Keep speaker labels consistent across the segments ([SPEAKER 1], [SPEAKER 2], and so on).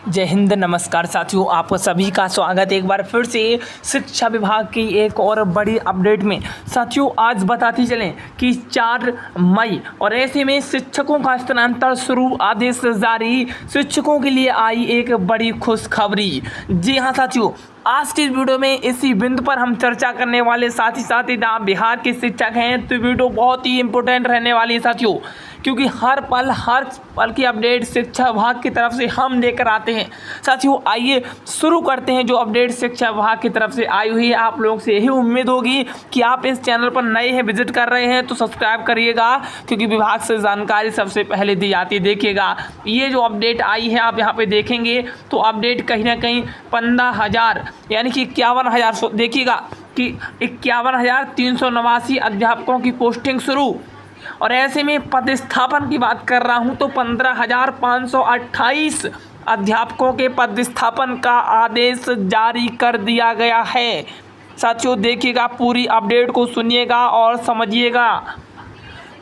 [SPEAKER 1] जय हिंद, नमस्कार साथियों, आप सभी का स्वागत है एक बार फिर से शिक्षा विभाग की एक और बड़ी अपडेट में। साथियों, आज बताते चलें कि 4 मई और ऐसे में शिक्षकों का स्थानांतरण शुरू, आदेश जारी। शिक्षकों के लिए आई एक बड़ी खुशखबरी। जी हाँ साथियों, आज की इस वीडियो में इसी बिंदु पर हम चर्चा करने वाले, साथ ही आप बिहार के शिक्षक हैं तो वीडियो बहुत ही इंपॉर्टेंट रहने वाली है साथियों, क्योंकि हर पल की अपडेट शिक्षा विभाग की तरफ से हम लेकर आते हैं। साथियों, आइए शुरू करते हैं। जो अपडेट शिक्षा विभाग की तरफ से आई हुई है, आप लोगों से यही उम्मीद होगी कि आप इस चैनल पर नए हैं, विजिट कर रहे हैं तो सब्सक्राइब करिएगा, क्योंकि विभाग से जानकारी सबसे पहले दी जाती है। देखिएगा, ये जो अपडेट आई है आप यहाँ पे देखेंगे तो अपडेट कहीं ना कहीं 15,000 यानी कि 51,000, देखिएगा कि 51,389 अध्यापकों की पोस्टिंग शुरू। और ऐसे में पदस्थापन की बात कर रहा हूं तो 15,528 अध्यापकों के पदस्थापन का आदेश जारी कर दिया गया है। साथियों, देखिएगा, पूरी अपडेट को सुनिएगा और समझिएगा।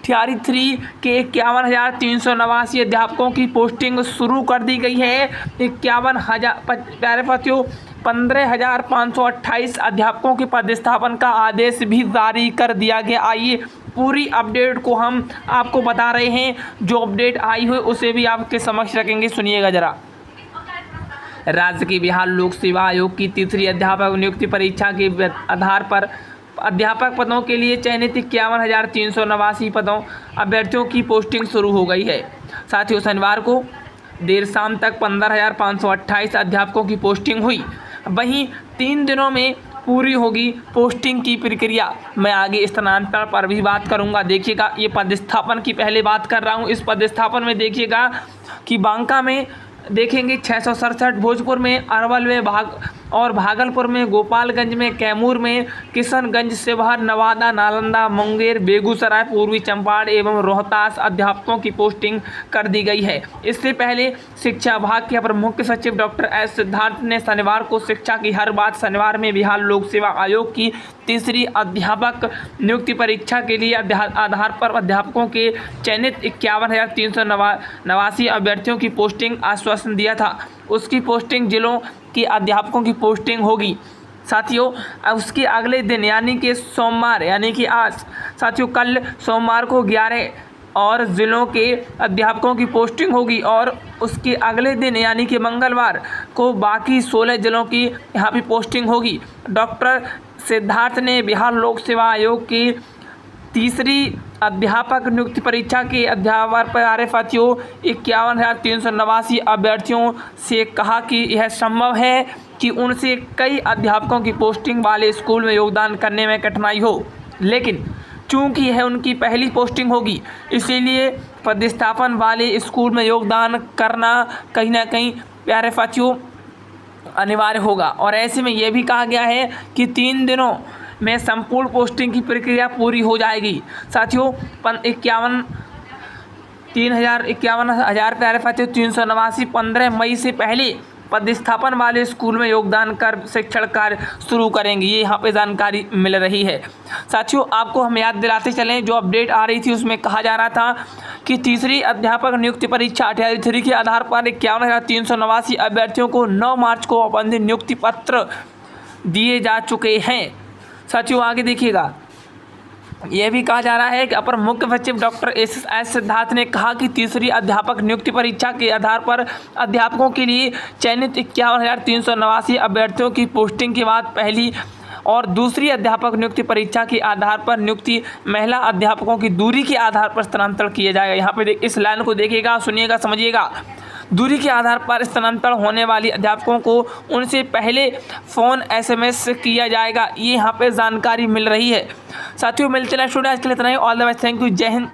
[SPEAKER 1] थियरी 3 के 51,389 अध्यापकों की पोस्टिंग शुरू कर दी गई है। 15,528 अध्यापकों के पदस्थापन का आदेश भी जारी कर दिया गया। आइए पूरी अपडेट को हम आपको बता रहे हैं। जो अपडेट आई हुई उसे भी आपके समक्ष रखेंगे, सुनिएगा जरा। राज्य के बिहार लोक सेवा आयोग की तीसरी अध्यापक नियुक्ति परीक्षा के आधार पर अध्यापक पदों के लिए चयनित 51,389 पदों अभ्यर्थियों की पोस्टिंग शुरू हो गई है। साथियों, शनिवार को देर शाम तक 15,528 अध्यापकों की पोस्टिंग हुई। वहीं 3 दिनों में पूरी होगी पोस्टिंग की प्रक्रिया। मैं आगे स्थानांतरण पर भी बात करूंगा। देखिएगा, ये पदस्थापन की पहले बात कर रहा हूं। इस पदस्थापन में देखिएगा कि बांका में देखेंगे 667, भोजपुर में, अरवल में, भागलपुर में, गोपालगंज में, कैमूर में, किशनगंज, शिवहर, नवादा, नालंदा, मुंगेर, बेगूसराय, पूर्वी चंपारण एवं रोहतास अध्यापकों की पोस्टिंग कर दी गई है। इससे पहले शिक्षा विभाग के अपर मुख्य सचिव डॉक्टर एस सिद्धार्थ ने शनिवार को शिक्षा की हर बात शनिवार में बिहार लोक सेवा आयोग की तीसरी अध्यापक नियुक्ति परीक्षा के लिए आधार पर अध्यापकों के चयनित 51,389 अभ्यर्थियों की पोस्टिंग आश्वासन दिया था। उसकी पोस्टिंग जिलों की अध्यापकों की पोस्टिंग होगी। साथियों, उसके अगले दिन यानी कि सोमवार, यानी कि आज साथियों कल सोमवार को 11 और ज़िलों के अध्यापकों की पोस्टिंग होगी और उसके अगले दिन यानी कि मंगलवार को बाकी 16 जिलों की यहाँ पे पोस्टिंग होगी। डॉक्टर सिद्धार्थ ने बिहार लोक सेवा आयोग की तीसरी अध्यापक नियुक्ति परीक्षा के आधार पर साथियों 51,389 अभ्यर्थियों से कहा कि यह संभव है कि उनसे कई अध्यापकों की पोस्टिंग वाले स्कूल में योगदान करने में कठिनाई हो, लेकिन चूंकि यह उनकी पहली पोस्टिंग होगी, इसीलिए पदस्थापन वाले स्कूल में योगदान करना कहीं ना कहीं प्यारे साथियों अनिवार्य होगा। और ऐसे में यह भी कहा गया है कि 3 दिनों में संपूर्ण पोस्टिंग की प्रक्रिया पूरी हो जाएगी। साथियों, 53,000 प्यारे साथियों 389 15 मई से पहले पदस्थापन वाले स्कूल में योगदान कर शिक्षण कार्य शुरू करेंगे। ये यहाँ पे जानकारी मिल रही है। साथियों, आपको हम याद दिलाते चलें, जो अपडेट आ रही थी उसमें कहा जा रहा था कि तीसरी अध्यापक नियुक्ति परीक्षा थियरी 3 के आधार पर 51,389 अभ्यर्थियों को 9 मार्च को अपने नियुक्ति पत्र दिए जा चुके हैं। साथियों, आगे देखिएगा, यह भी कहा जा रहा है कि अपर मुख्य सचिव डॉक्टर एस सिद्धार्थ ने कहा कि तीसरी अध्यापक नियुक्ति परीक्षा के आधार पर अध्यापकों के लिए चयनित 51,389 अभ्यर्थियों की पोस्टिंग के बाद पहली और दूसरी अध्यापक नियुक्ति परीक्षा के आधार पर नियुक्ति महिला अध्यापकों की दूरी के आधार पर स्थानांतरण किया जाएगा। यहाँ पे इस लाइन को देखिएगा, सुनिएगा, समझिएगा। दूरी के आधार पर स्थानांतरण होने वाली अध्यापकों को उनसे पहले फ़ोन SMS किया जाएगा। ये यहाँ पे जानकारी मिल रही है। साथियों, मिलते हैं स्टूडेंट, आज के लिए इतना ही। All the best, thank you, जय हिंद।